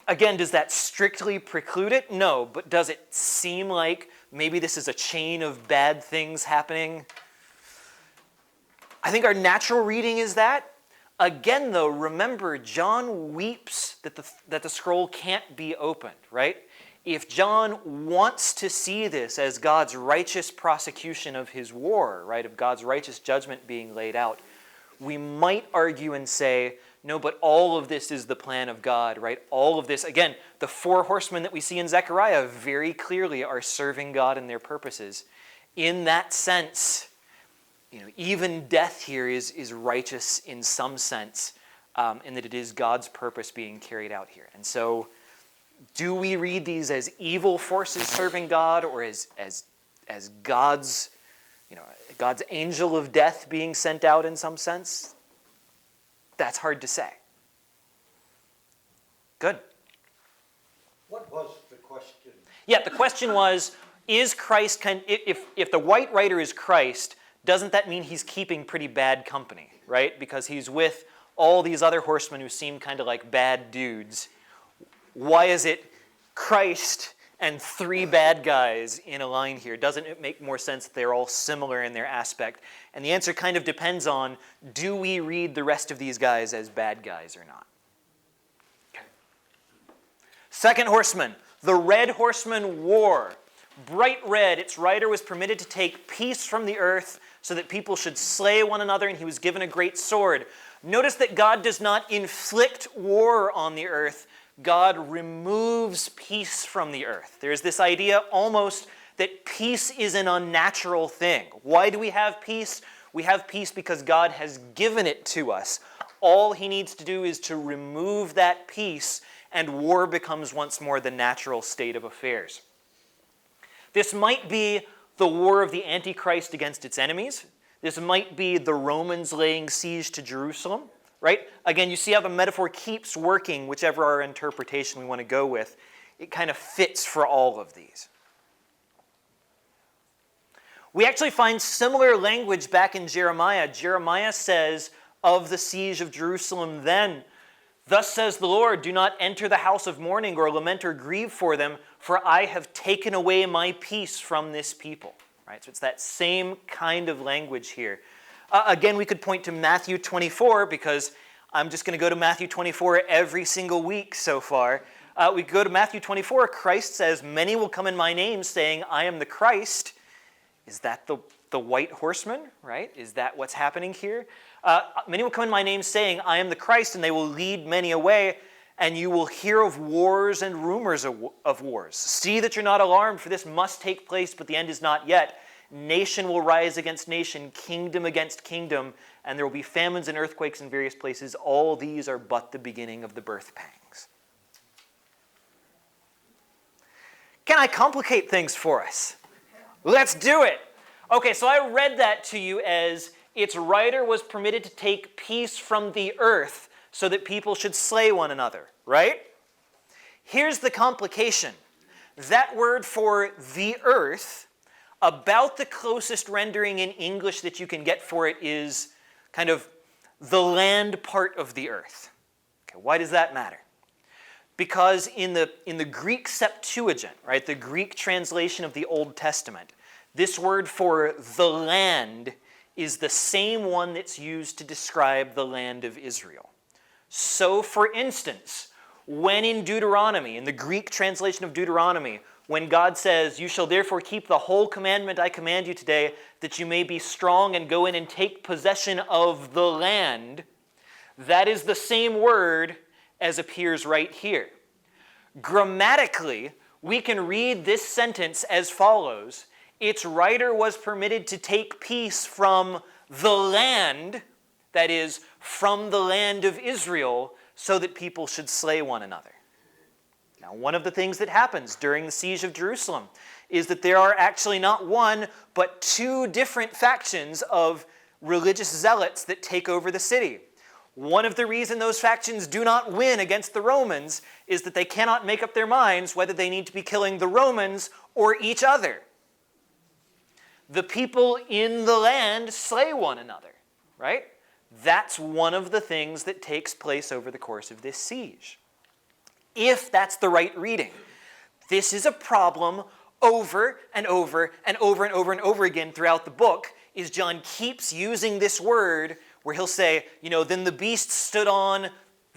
Again, does that strictly preclude it? No, but does it seem like maybe this is a chain of bad things happening? I think our natural reading is that. Again, though, remember, John weeps that the scroll can't be opened, right? If John wants to see this as God's righteous prosecution of his war, right, of God's righteous judgment being laid out, we might argue and say, no, but all of this is the plan of God, right? All of this, again, the four horsemen that we see in Zechariah very clearly are serving God in their purposes. In that sense, even death here is righteous in some sense, in that it is God's purpose being carried out here. And so, do we read these as evil forces serving God, or as God's, God's angel of death being sent out in some sense? That's hard to say. Good. What was the question? Yeah, the question was, is Christ, if the white rider is Christ, doesn't that mean he's keeping pretty bad company, right? Because he's with all these other horsemen who seem kind of like bad dudes. Why is it Christ and three bad guys in a line here? Doesn't it make more sense that they're all similar in their aspect? And the answer kind of depends on, do we read the rest of these guys as bad guys or not? Okay. Second horseman, the red horseman war. Bright red, its rider was permitted to take peace from the earth so that people should slay one another, and he was given a great sword. Notice that God does not inflict war on the earth. God removes peace from the earth. There's this idea almost that peace is an unnatural thing. Why do we have peace? We have peace because God has given it to us. All he needs to do is to remove that peace, and war becomes once more the natural state of affairs. This might be the war of the Antichrist against its enemies. This might be the Romans laying siege to Jerusalem. Right? Again, you see how the metaphor keeps working, whichever our interpretation we want to go with. It kind of fits for all of these. We actually find similar language back in Jeremiah. Jeremiah says of the siege of Jerusalem then, "Thus says the Lord, do not enter the house of mourning or lament or grieve for them, for I have taken away my peace from this people." Right? So it's that same kind of language here. Again, we could point to Matthew 24, because I'm just going to go to Matthew 24 every single week so far. We go to Matthew 24. Christ says, "Many will come in my name, saying, I am the Christ." Is that the white horseman, right? Is that what's happening here? "Many will come in my name, saying, I am the Christ, and they will lead many away, and you will hear of wars and rumors of wars. See that you're not alarmed, for this must take place, but the end is not yet. Nation will rise against nation, kingdom against kingdom, and there will be famines and earthquakes in various places. All these are but the beginning of the birth pangs." Can I complicate things for us? Let's do it. Okay, so I read that to you as its writer was permitted to take peace from the earth so that people should slay one another, right? Here's the complication. That word for the earth, about the closest rendering in English that you can get for it is kind of the land part of the earth. Okay, why does that matter? Because in the Greek Septuagint, right, the Greek translation of the Old Testament, this word for the land is the same one that's used to describe the land of Israel. So, for instance, when in Deuteronomy, in the Greek translation of Deuteronomy, when God says, "You shall therefore keep the whole commandment I command you today, that you may be strong and go in and take possession of the land," that is the same word as appears right here. Grammatically, we can read this sentence as follows: its writer was permitted to take peace from the land, that is, from the land of Israel, so that people should slay one another. Now, one of the things that happens during the siege of Jerusalem is that there are actually not one, but two different factions of religious zealots that take over the city. One of the reasons those factions do not win against the Romans is that they cannot make up their minds whether they need to be killing the Romans or each other. the people in the land slay one another, right? That's one of the things that takes place over the course of this siege. If that's the right reading, this is a problem over and over and over and over and over again throughout the book, is John keeps using this word where he'll say, then the beast stood on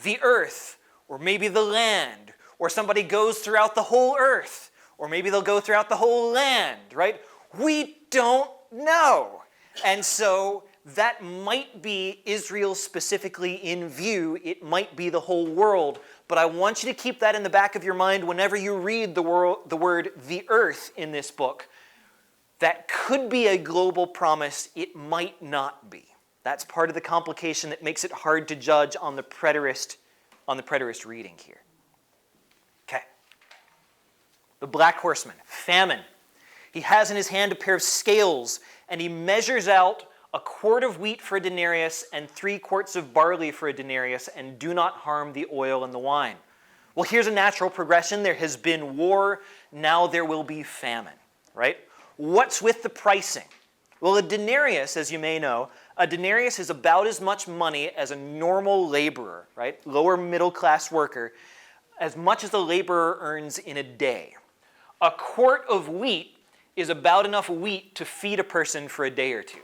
the earth, or maybe the land, or somebody goes throughout the whole earth, or maybe they'll go throughout the whole land, right? We don't know. And so that might be Israel specifically in view. It might be the whole world. But I want you to keep that in the back of your mind whenever you read the word the earth in this book. That could be a global promise. It might not be. That's part of the complication that makes it hard to judge on the preterist reading here. Okay. The black horseman, famine. He has in his hand a pair of scales, and he measures out a quart of wheat for a denarius and 3 quarts of barley for a denarius, and do not harm the oil and the wine. Well, here's a natural progression. There has been war. Now there will be famine, right? What's with the pricing? Well, a denarius, as you may know, a denarius is about as much money as a normal laborer, right? Lower middle class worker, as much as a laborer earns in a day. A quart of wheat is about enough wheat to feed a person for a day or two.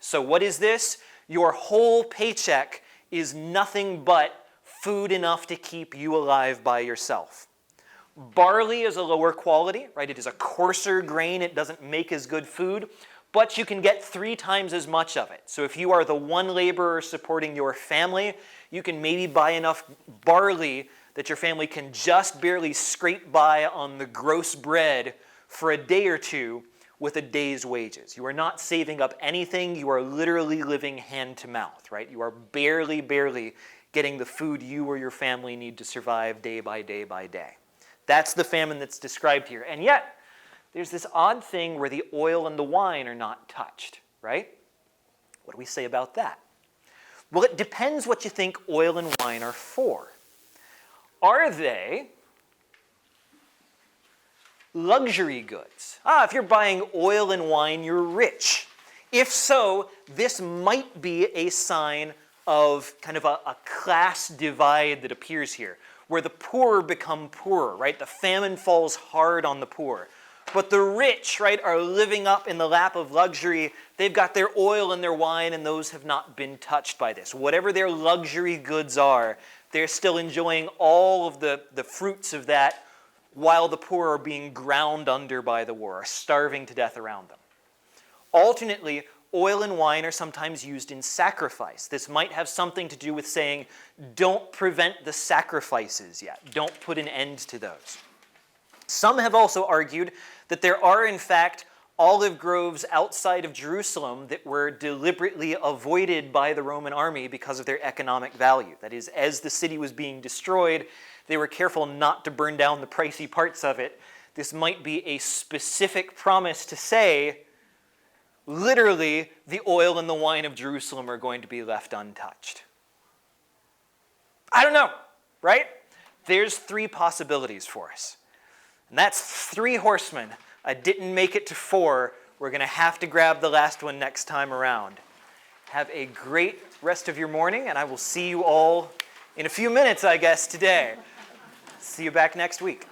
So what is this? Your whole paycheck is nothing but food enough to keep you alive by yourself. Barley is a lower quality, right? It is a coarser grain. It doesn't make as good food, but you can get 3 times as much of it. So if you are the one laborer supporting your family, you can maybe buy enough barley that your family can just barely scrape by on the gross bread for a day or two with a day's wages. You are not saving up anything. You are literally living hand to mouth, right? You are barely getting the food you or your family need to survive day by day by day. That's the famine that's described here. And yet, there's this odd thing where the oil and the wine are not touched, right? What do we say about that? Well, it depends what you think oil and wine are for. Are they luxury goods? If you're buying oil and wine, you're rich. If so, this might be a sign of kind of a class divide that appears here, where the poor become poorer, right? The famine falls hard on the poor. But the rich, right, are living up in the lap of luxury. They've got their oil and their wine, and those have not been touched by this. Whatever their luxury goods are, they're still enjoying all of the fruits of that, while the poor are being ground under by the war, starving to death around them. Alternately, oil and wine are sometimes used in sacrifice. This might have something to do with saying, don't prevent the sacrifices yet. Don't put an end to those. Some have also argued that there are, in fact, olive groves outside of Jerusalem that were deliberately avoided by the Roman army because of their economic value. That is, as the city was being destroyed, they were careful not to burn down the pricey parts of it. This might be a specific promise to say, literally, the oil and the wine of Jerusalem are going to be left untouched. I don't know, right? There's 3 possibilities for us. And that's 3 horsemen. I didn't make it to 4. We're going to have to grab the last one next time around. Have a great rest of your morning, and I will see you all in a few minutes, I guess, today. See you back next week.